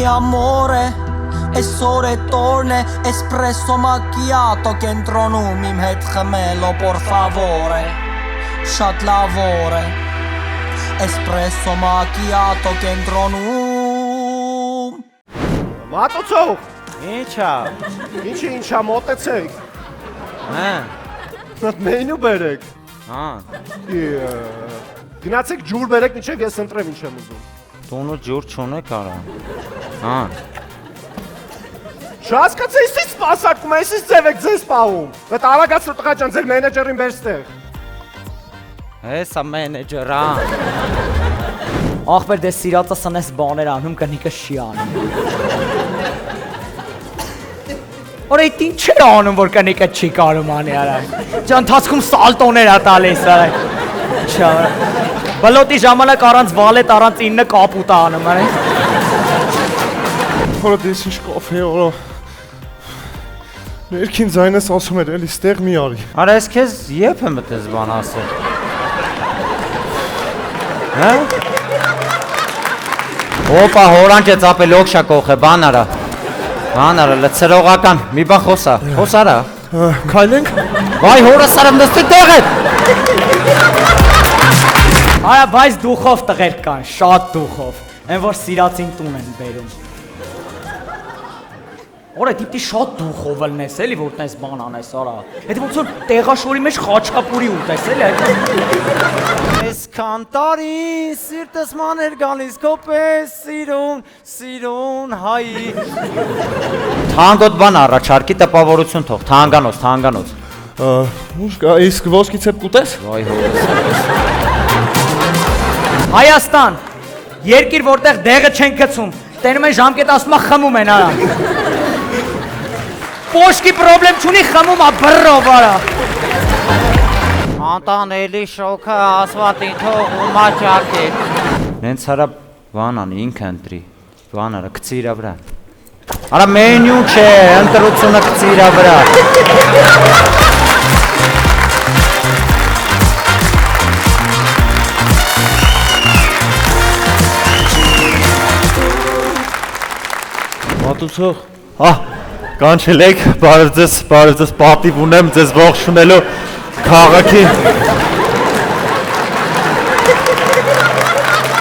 mi amore Այսօր է տորն է Espresso macchiato կենտրոնում իմ հետ խմելո por favore Շատ լավոր է Espresso macchiato կենտրոնում Մատուցող Ինչա Ինչա մոտեցեք Նատ մենյու բերեք Գնացեք ջուր բերեք միջև ես ընտրեմ ինչ եմ ուզում Տունը ջուր չունեք արա Չհասկացա իսից սպասարկում է, իսից ձև եք ձեզ պահում Վետ արագացրու տղա ջան, ձեր մենեջերին բեր ստեղ Հեսա մենեջերա Ախպեր դες սիրածը սնես բաներ անում կնիկը չի անում Որ այդ ինչ է անում, որ կնիկը չի կարում անի արա Ճանթացքում սալտոներ ա տալիս արա Բլոտի ժամանակ առանց վալետ, առանց 9 կապուտ ա անում արա Որը դես ինչ կոֆե որը Ներքին ձայնես ասում էր, էլի ստեղ մի արի Արա ես քեզ եփ եմ այդպես բան ասել Օպա հորանջ է ծապել օքշա կողը, բան արա լծրողական, մի բան խոս արա Քայլենք Վայ հորս արամ նստի տեղ է Արա բայց դուխով տղեր կան, շատ դուխով Են որ սիրացին տուն են բերում Որը դիպտի շատ դուխով ելնես էլի, որ տես բան անես արա Հետ ոնց որ տեղաշորի մեջ խաչկապուրի ուտես էլի Ես կանտարի, սիրտս մաներ գալիս կոպես, սիրուն հայի Թանգոտ բան առաջարկի տպավորություն թող, թանկանոց Իսկ ոսկի ցեպ կուտես? Վայ հորս Հայաստան, երկիր որտեղ դեղը չեն գցում, տենում են ժամկետ ասում խմում են արա Պոշկի պրոբլեմ չունի խմում ա բրով արա Անտանելի շոքը ասվատին թող ու մաճակ է Նենց հարա բան անի, ինքը ընտրի, բան արա, կծի իրա վրա Արա մենյու չէ, ընտրությունը կծի իրա վրա Մատուցող կանչելեք, բարև ձեզ պատիվ ունեմ ձեզ ողջունելու քաղաքի